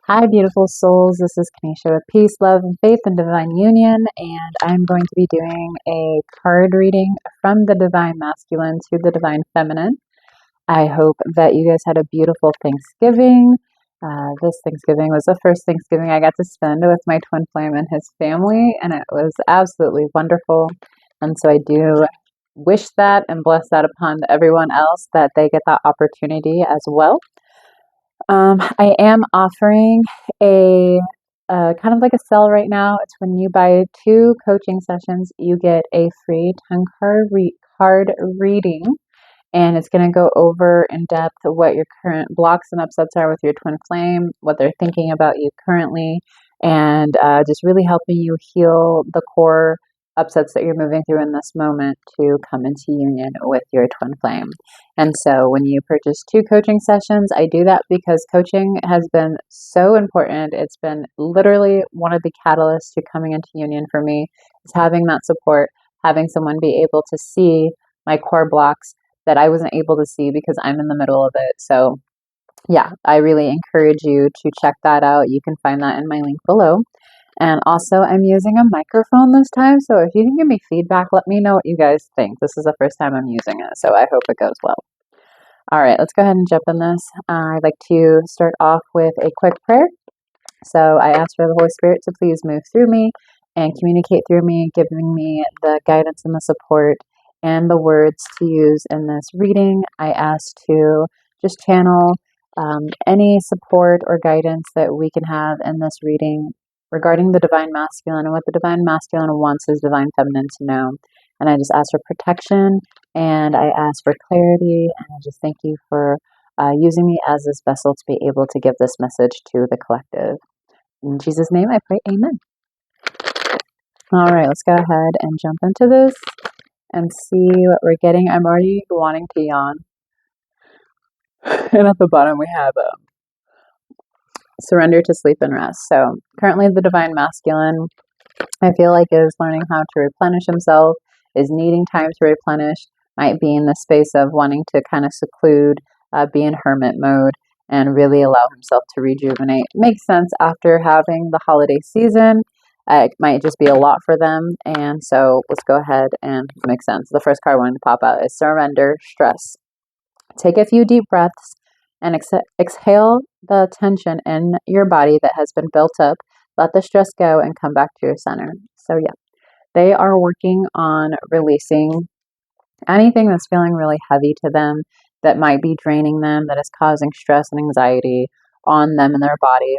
Hi, beautiful souls. This is Kanisha with Peace, Love, and Faith and Divine Union, and I'm going to be doing a card reading from the Divine Masculine to the Divine Feminine. I hope that you guys had a beautiful Thanksgiving. This Thanksgiving was the first Thanksgiving I got to spend with my twin flame and his family, and it was absolutely wonderful. And so I do wish that and bless that upon everyone else that they get that opportunity as well. I am offering a kind of like a sale right now. It's when you buy 2 coaching sessions, you get a free card reading, and it's going to go over in depth what your current blocks and upsets are with your twin flame, what they're thinking about you currently, and just really helping you heal the core upsets that you're moving through in this moment to come into union with your twin flame. And so when you purchase 2 coaching sessions, I do that because coaching has been so important. It's been literally one of the catalysts to coming into union for me, is having that support, having someone be able to see my core blocks that I wasn't able to see because I'm in the middle of it. So yeah, I really encourage you to check that out. You can find that in my link below. And also, I'm using a microphone this time, so if you can give me feedback, let me know what you guys think. This is the first time I'm using it, so I hope it goes well. All right, let's go ahead and jump in this. I'd like to start off with a quick prayer. So I ask for the Holy Spirit to please move through me and communicate through me, giving me the guidance and the support and the words to use in this reading. I ask to just channel any support or guidance that we can have in this reading regarding the Divine Masculine and what the Divine Masculine wants his Divine Feminine to know. And I just ask for protection, and I ask for clarity, and I just thank you for using me as this vessel to be able to give this message to the collective. In Jesus' name I pray, amen. All right, let's go ahead and jump into this and see what we're getting. I'm already wanting to yawn. And at the bottom we have surrender to sleep and rest. So currently the Divine Masculine, I feel like, is learning how to replenish himself, is needing time to replenish, might be in the space of wanting to kind of seclude, be in hermit mode, and really allow himself to rejuvenate. Makes sense after having the holiday season. It might just be a lot for them, and so let's go ahead and make sense. The first card I wanted to pop out is surrender, stress. Take a few deep breaths and exhale the tension in your body that has been built up. Let the stress go and come back to your center. So yeah, they are working on releasing anything that's feeling really heavy to them, that might be draining them, that is causing stress and anxiety on them and their body.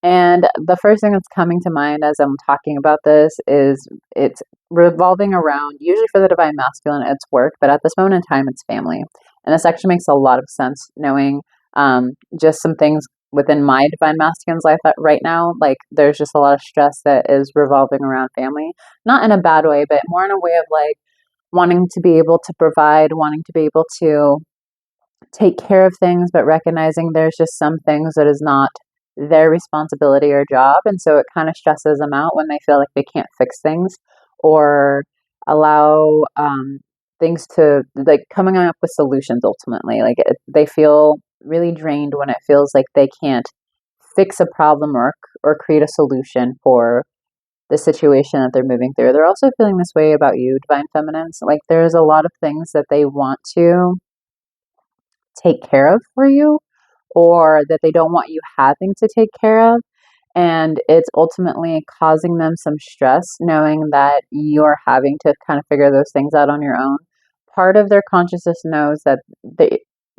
And the first thing that's coming to mind as I'm talking about this is it's revolving around, usually for the Divine Masculine, it's work, but at this moment in time, it's family. And this actually makes a lot of sense, knowing just some things within my Divine Masculine's life that right now, like there's just a lot of stress that is revolving around family. Not in a bad way, but more in a way of like wanting to be able to provide, wanting to be able to take care of things, but recognizing there's just some things that is not their responsibility or job. And so it kind of stresses them out when they feel like they can't fix things or allow things to, like, coming up with solutions ultimately. Like they feel really drained when it feels like they can't fix a problem or create a solution for the situation that they're moving through. They're also feeling this way about you, Divine Feminines. Like there's a lot of things that they want to take care of for you, or that they don't want you having to take care of. And it's ultimately causing them some stress, knowing that you're having to kind of figure those things out on your own. Part of their consciousness knows that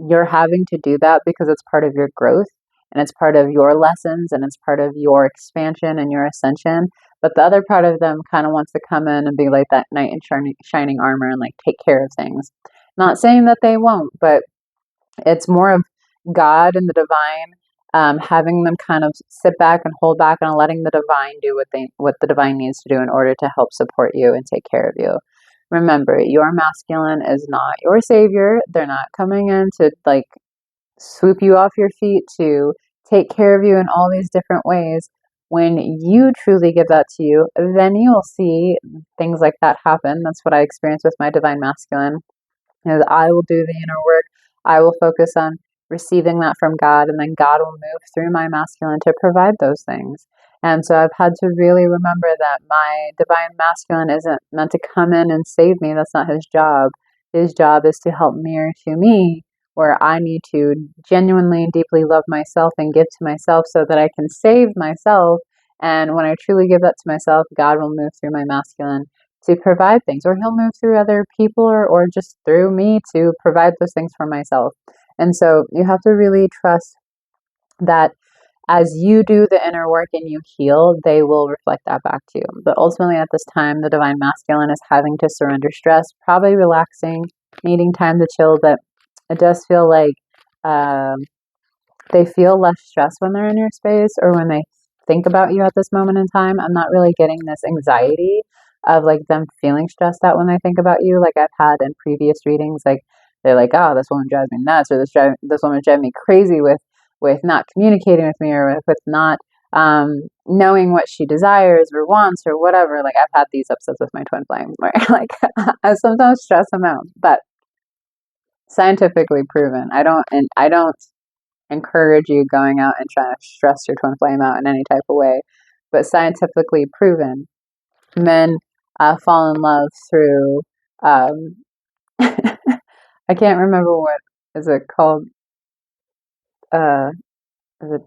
you're having to do that because it's part of your growth and it's part of your lessons and it's part of your expansion and your ascension. But the other part of them kind of wants to come in and be like that knight in shining armor and like take care of things. Not saying that they won't, but it's more of God and the divine, having them kind of sit back and hold back and letting the divine do what the divine needs to do in order to help support you and take care of you. Remember, your masculine is not your savior. They're not coming in to like swoop you off your feet to take care of you in all these different ways. When you truly give that to you, then you'll see things like that happen. That's what I experienced with my Divine Masculine. Is I will do the inner work. I will focus on receiving that from God, and then God will move through my masculine to provide those things. And so I've had to really remember that my divine masculine isn't meant to come in and save me. That's not his job. His job is to help mirror to me where I need to genuinely and deeply love myself and give to myself so that I can save myself. And when I truly give that to myself, God will move through my masculine to provide things, or he'll move through other people, or just through me to provide those things for myself. And so you have to really trust that as you do the inner work and you heal, they will reflect that back to you. But ultimately, at this time, the divine masculine is having to surrender stress, probably relaxing, needing time to chill. But it does feel like um, they feel less stressed when they're in your space or when they think about you at this moment in time. I'm not really getting this anxiety of like them feeling stressed out when they think about you, like I've had in previous readings. Like they're like, "Oh, this woman drives me nuts," or this woman drives me crazy with not communicating with me, or with not knowing what she desires or wants or whatever. Like I've had these upsets with my twin flame where like I sometimes stress them out, but scientifically proven. I don't encourage you going out and trying to stress your twin flame out in any type of way. But scientifically proven, men fall in love through, um, I can't remember what is it called, uh, is it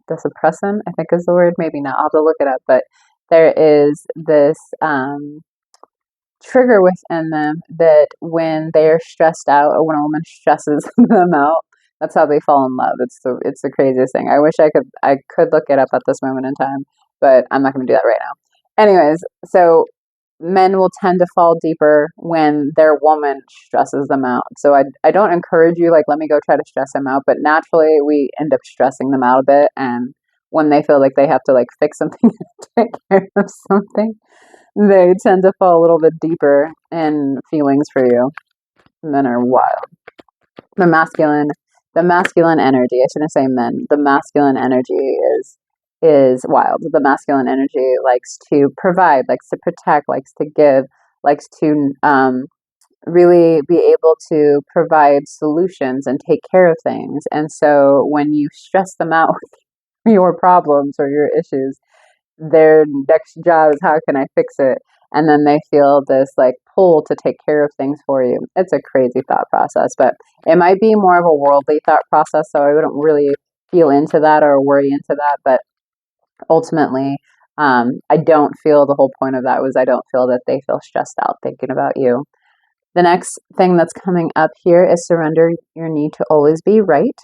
desippressin, I think is the word, maybe not, I'll have to look it up, but there is this trigger within them that when they're stressed out, or when a woman stresses them out, that's how they fall in love. It's the craziest thing. I wish I could look it up at this moment in time, but I'm not going to do that right now. Anyways, so men will tend to fall deeper when their woman stresses them out. So I don't encourage you like let me go try to stress them out, but naturally we end up stressing them out a bit, and when they feel like they have to like fix something, take care of something, they tend to fall a little bit deeper in feelings for you. Men are wild. The masculine, the masculine energy. I shouldn't say men. The masculine energy is wild. The masculine energy likes to provide, likes to protect, likes to give, likes to really be able to provide solutions and take care of things. And so when you stress them out with your problems or your issues, their next job is how can I fix it? And then they feel this like pull to take care of things for you. It's a crazy thought process, but it might be more of a worldly thought process. So I wouldn't really feel into that or worry into that. But ultimately, I don't feel the whole point of that was I don't feel that they feel stressed out thinking about you. The next thing that's coming up here is surrender your need to always be right.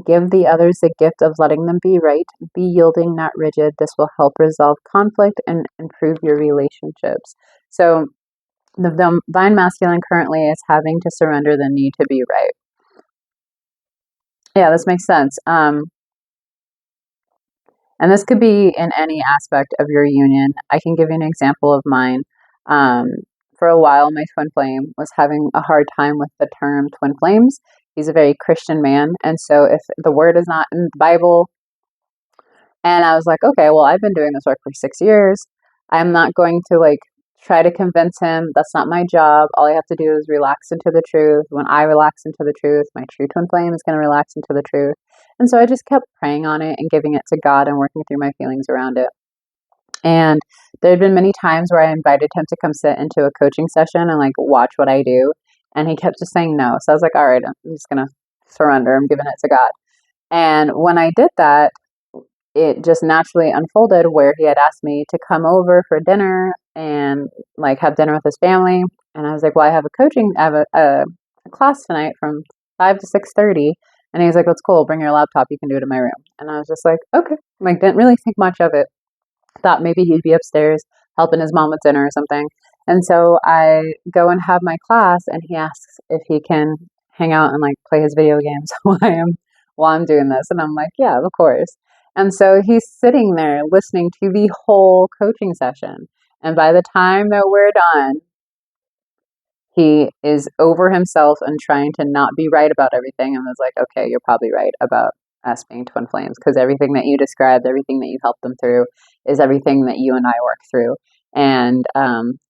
Give the others the gift of letting them be right. Be yielding, not rigid. This will help resolve conflict and improve your relationships. So, the divine masculine currently is having to surrender the need to be right. Yeah, this makes sense. And this could be in any aspect of your union. I can give you an example of mine. Um, for a while, my twin flame was having a hard time with the term twin flames. He's a very Christian man. And so if the word is not in the Bible, and I was like, okay, well, I've been doing this work for 6 years. I'm not going to like try to convince him. That's not my job. All I have to do is relax into the truth. When I relax into the truth, my true twin flame is going to relax into the truth. And so I just kept praying on it and giving it to God and working through my feelings around it. And there had been many times where I invited him to come sit into a coaching session and like watch what I do. And he kept just saying no. So I was like, all right, I'm just going to surrender. I'm giving it to God. And when I did that, it just naturally unfolded where he had asked me to come over for dinner and like have dinner with his family. And I was like, well, I have a class tonight from 5 to 6:30. And he was like, that's cool. Bring your laptop. You can do it in my room. And I was just like, okay. Like, didn't really think much of it. Thought maybe he'd be upstairs helping his mom with dinner or something. And so I go and have my class, and he asks if he can hang out and like play his video games while I'm doing this. And I'm like, yeah, of course. And so he's sitting there listening to the whole coaching session. And by the time that we're done, he is over himself and trying to not be right about everything, and was like, okay, you're probably right about us being twin flames, because everything that you described, everything that you helped them through, is everything that you and I work through. And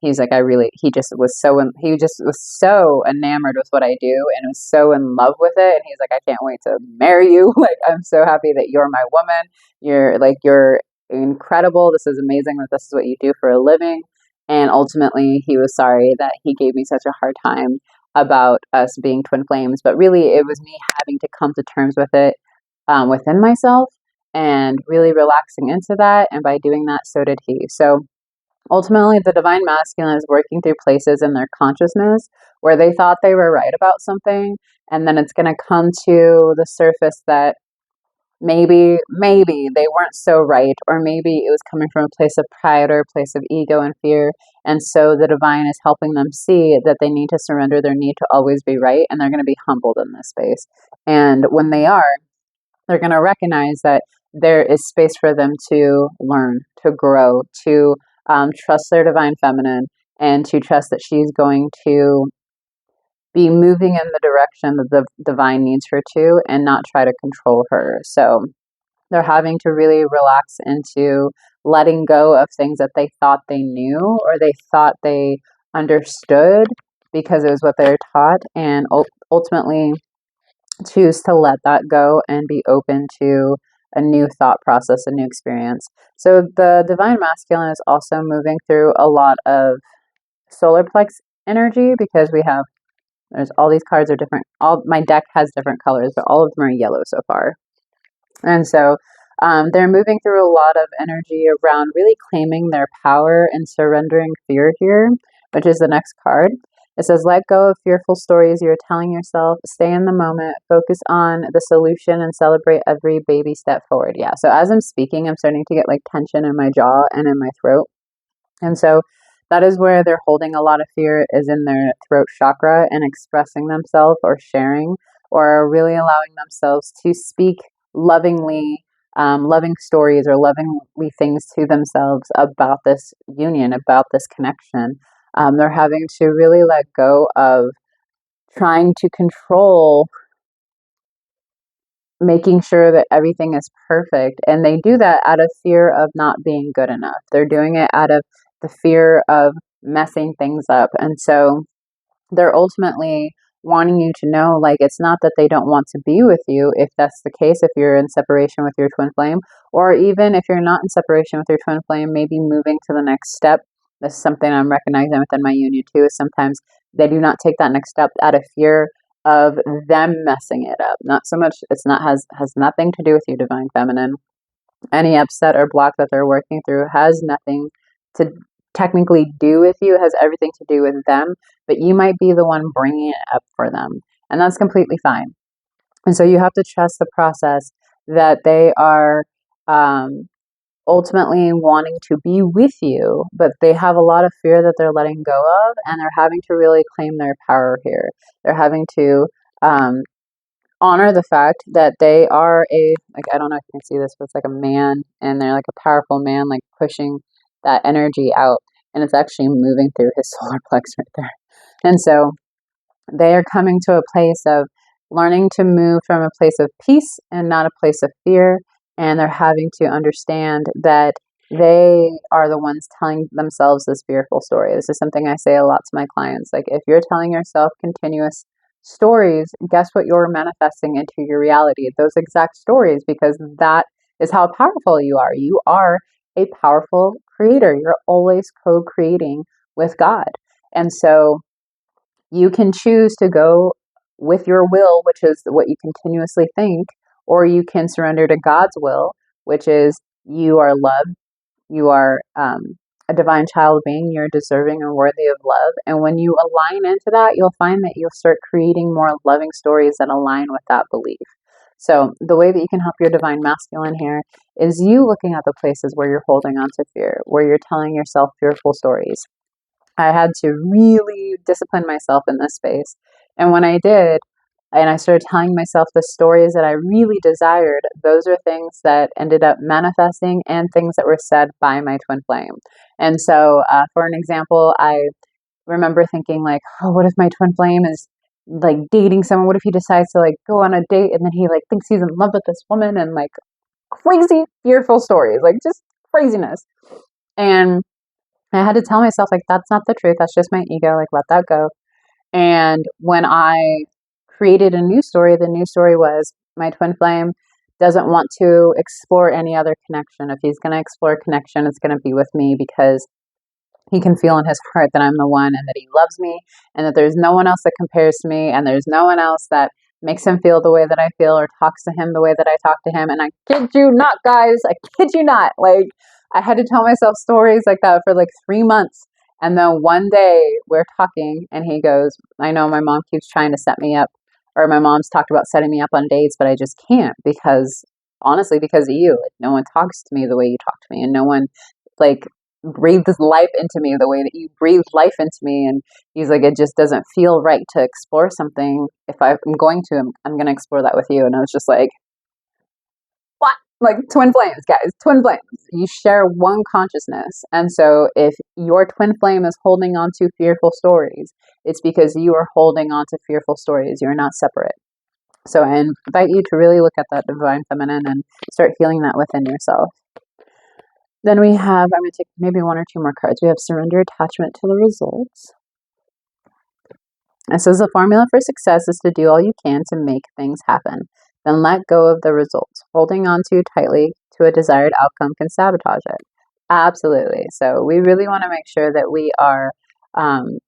he's like, he just was so enamored with what I do and was so in love with it. And he's like, I can't wait to marry you. Like, I'm so happy that you're my woman. You're incredible. This is amazing that this is what you do for a living. And ultimately, he was sorry that he gave me such a hard time about us being twin flames. But really, it was me having to come to terms with it within myself and really relaxing into that. And by doing that, so did he. So ultimately, the divine masculine is working through places in their consciousness where they thought they were right about something, and then it's going to come to the surface that maybe they weren't so right, or maybe it was coming from a place of pride or a place of ego and fear. And so the divine is helping them see that they need to surrender their need to always be right, and they're going to be humbled in this space. And when they are, they're going to recognize that there is space for them to learn, to grow, to trust their divine feminine, and to trust that she's going to be moving in the direction that the divine needs her to, and not try to control her. So they're having to really relax into letting go of things that they thought they knew or they thought they understood because it was what they were taught, and ultimately choose to let that go and be open to a new thought process, a new experience. So the divine masculine is also moving through a lot of solar plex energy, because there's all these cards are different. All my deck has different colors, but all of them are yellow so far. And so they're moving through a lot of energy around really claiming their power and surrendering fear here, which is the next card. It says, let go of fearful stories you're telling yourself. Stay in the moment. Focus on the solution and celebrate every baby step forward. Yeah. So as I'm speaking, I'm starting to get like tension in my jaw and in my throat. And so that is where they're holding a lot of fear, is in their throat chakra, and expressing themselves or sharing or really allowing themselves to speak lovingly, loving stories or lovingly things to themselves about this union, about this connection. They're having to really let go of trying to control, making sure that everything is perfect. And they do that out of fear of not being good enough. They're doing it out of the fear of messing things up. And so they're ultimately wanting you to know, like, it's not that they don't want to be with you, if that's the case, if you're in separation with your twin flame, or even if you're not in separation with your twin flame, maybe moving to the next step. This is something I'm recognizing within my union too, is sometimes they do not take that next step out of fear of them messing it up. Not so much, it's not has nothing to do with you, divine feminine. Any upset or block that they're working through has nothing to technically do with you. It has everything to do with them, but you might be the one bringing it up for them, and that's completely fine. And so you have to trust the process, that they are ultimately wanting to be with you, but they have a lot of fear that they're letting go of, and they're having to really claim their power here. They're having to honor the fact that they are like, I don't know if you can see this, but it's like a man, and they're like a powerful man, like pushing that energy out, and it's actually moving through his solar plex right there. And so they are coming to a place of learning to move from a place of peace and not a place of fear. And they're having to understand that they are the ones telling themselves this fearful story. This is something I say a lot to my clients. Like, if you're telling yourself continuous stories, guess what you're manifesting into your reality? Those exact stories, because that is how powerful you are. You are a powerful creator. You're always co-creating with God. And so you can choose to go with your will, which is what you continuously think, or you can surrender to God's will, which is you are loved, you are a divine child being, you're deserving and worthy of love. And when you align into that, you'll find that you'll start creating more loving stories that align with that belief. So the way that you can help your divine masculine here is you looking at the places where you're holding on to fear, where you're telling yourself fearful stories. I had to really discipline myself in this space. And when I did, and I started telling myself the stories that I really desired, those are things that ended up manifesting, and things that were said by my twin flame. And so, for an example, I remember thinking, like, oh, what if my twin flame is like dating someone? What if he decides to like go on a date, and then he like thinks he's in love with this woman, and like crazy, fearful stories, like just craziness. And I had to tell myself, like, that's not the truth. That's just my ego. Like, let that go. And when I created a new story, the new story was my twin flame doesn't want to explore any other connection. If he's going to explore connection, it's going to be with me because he can feel in his heart that I'm the one and that he loves me and that there's no one else that compares to me and there's no one else that makes him feel the way that I feel or talks to him the way that I talk to him. And I kid you not, guys, I kid you not. Like, I had to tell myself stories like that for like 3 months. And then one day we're talking and he goes, I know my mom keeps trying to set me up, or my mom's talked about setting me up on dates, but I just can't because honestly, because of you. Like, no one talks to me the way you talk to me and no one like breathes life into me the way that you breathe life into me. And he's like, it just doesn't feel right to explore something. If I'm going to, I'm going to explore that with you. And I was just like, what? Like twin flames, guys, twin flames. You share one consciousness. And so if your twin flame is holding on to fearful stories, it's because you are holding on to fearful stories. You're not separate. So I invite you to really look at that divine feminine and start healing that within yourself. Then we have, I'm going to take maybe one or two more cards. We have surrender attachment to the results. It says the formula for success is to do all you can to make things happen. Then let go of the results. Holding on too tightly to a desired outcome can sabotage it. Absolutely. So we really want to make sure that we are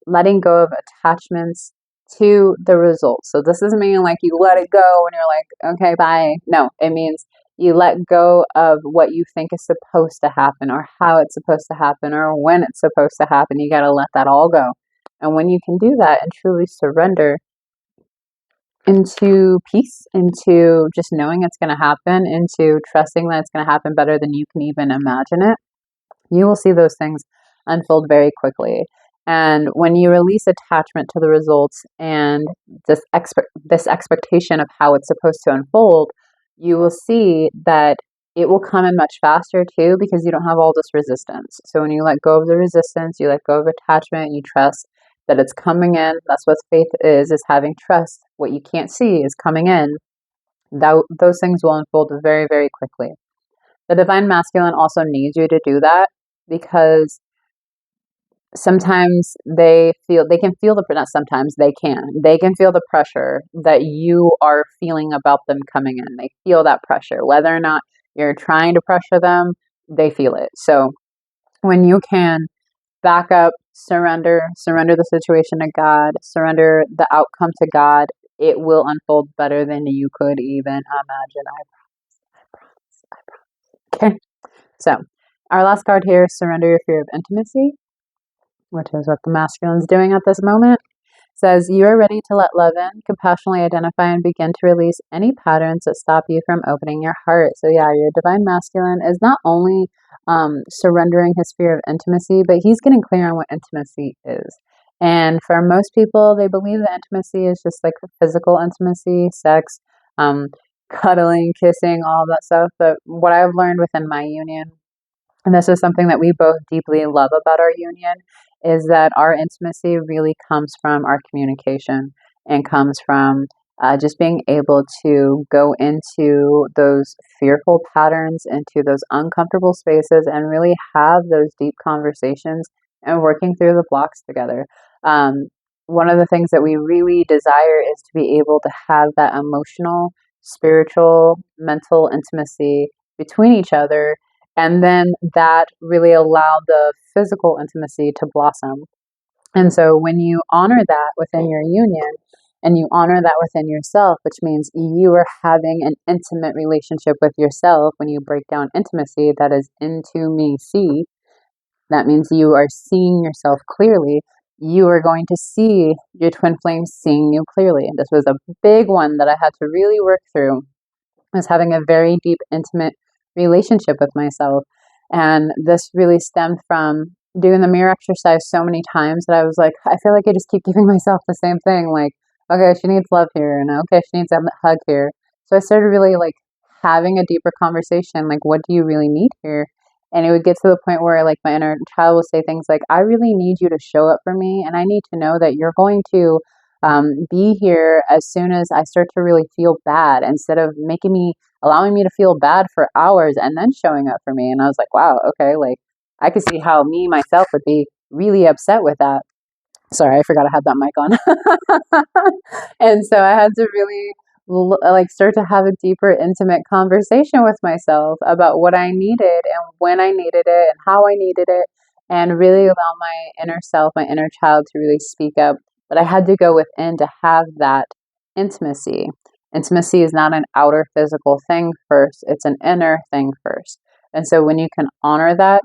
letting go of attachments to the results. So this doesn't mean like you let it go and you're like, okay, bye. No, it means you let go of what you think is supposed to happen or how it's supposed to happen or when it's supposed to happen. You got to let that all go. And when you can do that and truly surrender into peace, into just knowing it's going to happen, into trusting that it's going to happen better than you can even imagine it, you will see those things unfold very quickly. And when you release attachment to the results and this expectation of how it's supposed to unfold, you will see that it will come in much faster too because you don't have all this resistance. So when you let go of the resistance, you let go of attachment, you trust that it's coming in. That's what faith is having trust. What you can't see is coming in. Those things will unfold very, very quickly. The divine masculine also needs you to do that because sometimes they can feel not sometimes they can feel the pressure that you are feeling about them coming in. They feel that pressure. Whether or not you're trying to pressure them, they feel it. So when you can back up, surrender the situation to God, surrender the outcome to God, it will unfold better than you could even imagine. I promise. Okay. So our last card here is surrender your fear of intimacy, which is what the masculine's doing at this moment. Says you are ready to let love in, compassionately identify and begin to release any patterns that stop you from opening your heart. So yeah, your divine masculine is not only surrendering his fear of intimacy, but he's getting clear on what intimacy is. And for most people, they believe that intimacy is just like physical intimacy, sex, cuddling, kissing, all of that stuff. But what I've learned within my union, and this is something that we both deeply love about our union, is that our intimacy really comes from our communication and comes from just being able to go into those fearful patterns, into those uncomfortable spaces, and really have those deep conversations and working through the blocks together. One of the things that we really desire is to be able to have that emotional, spiritual, mental intimacy between each other, and then that really allowed the physical intimacy to blossom. And so when you honor that within your union and you honor that within yourself, which means you are having an intimate relationship with yourself, when you break down intimacy, that is into me, see, that means you are seeing yourself clearly. You are going to see your twin flame seeing you clearly. And this was a big one that I had to really work through, was having a very deep, intimate relationship with myself. And this really stemmed from doing the mirror exercise so many times that I was like, I feel like I just keep giving myself the same thing. Like, okay, she needs love here, and okay, she needs a hug here. So I started really like having a deeper conversation, like, what do you really need here? And it would get to the point where like my inner child would say things like, I really need you to show up for me, and I need to know that you're going to be here as soon as I start to really feel bad, instead of allowing me to feel bad for hours and then showing up for me. And I was like, wow, okay, like I could see how me, myself, would be really upset with that. Sorry, I forgot I had that mic on. And so I had to really like start to have a deeper, intimate conversation with myself about what I needed and when I needed it and how I needed it, and really allow my inner self, my inner child to really speak up. But I had to go within to have that intimacy. Intimacy is not an outer physical thing first, it's an inner thing first. And so when you can honor that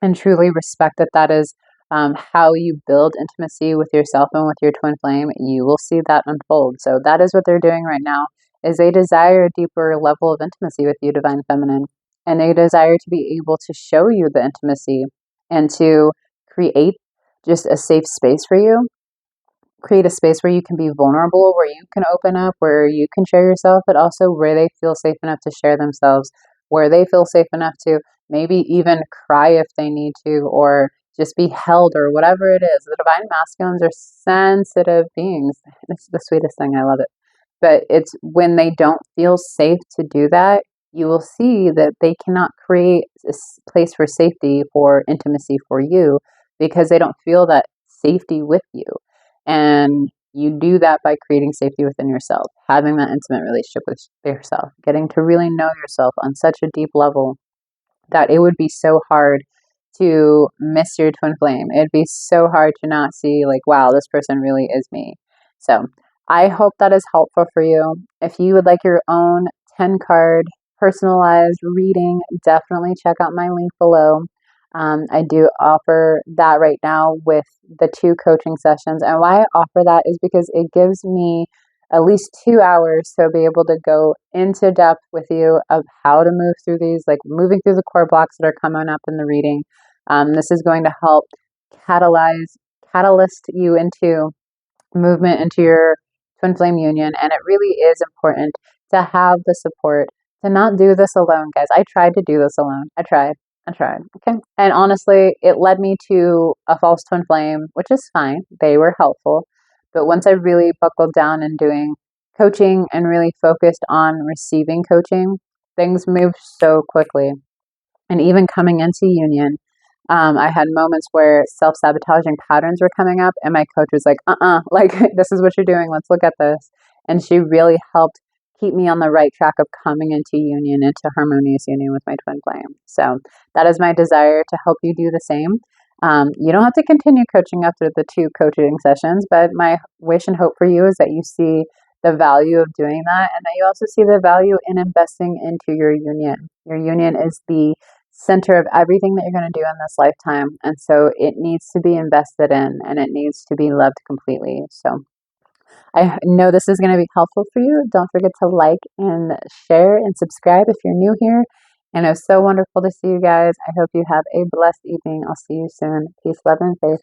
and truly respect that that is how you build intimacy with yourself and with your twin flame, you will see that unfold. So that is what they're doing right now, is they desire a deeper level of intimacy with you, divine feminine, and they desire to be able to show you the intimacy and to create just a safe space for you, create a space where you can be vulnerable, where you can open up, where you can share yourself, but also where they feel safe enough to share themselves, where they feel safe enough to maybe even cry if they need to, or just be held, or whatever it is. The divine masculines are sensitive beings. It's the sweetest thing. I love it. But it's when they don't feel safe to do that, you will see that they cannot create a place for safety, for intimacy for you, because they don't feel that safety with you. And you do that by creating safety within yourself, having that intimate relationship with yourself, getting to really know yourself on such a deep level that it would be so hard to miss your twin flame. It'd be so hard to not see, like, wow, this person really is me. So I hope that is helpful for you. If you would like your own 10 card personalized reading, definitely check out my link below. I do offer that right now with the 2 coaching sessions. And why I offer that is because it gives me at least 2 hours to be able to go into depth with you of how to move through these, like moving through the core blocks that are coming up in the reading. This is going to help catalyst you into movement into your twin flame union. And it really is important to have the support, to not do this alone, guys. I tried to do this alone. I tried. Okay. And honestly, it led me to a false twin flame, which is fine. They were helpful. But once I really buckled down in doing coaching and really focused on receiving coaching, things moved so quickly. And even coming into union, I had moments where self-sabotaging patterns were coming up, and my coach was like, like, this is what you're doing. Let's look at this. And she really helped keep me on the right track of coming into union, into harmonious union with my twin flame. So that is my desire to help you do the same. You don't have to continue coaching after the 2 coaching sessions, but my wish and hope for you is that you see the value of doing that, and that you also see the value in investing into your union. Your union is the center of everything that you're going to do in this lifetime. And so it needs to be invested in, and it needs to be loved completely. So I know this is going to be helpful for you. Don't forget to like and share and subscribe if you're new here. And it was so wonderful to see you guys. I hope you have a blessed evening. I'll see you soon. Peace, love, and faith.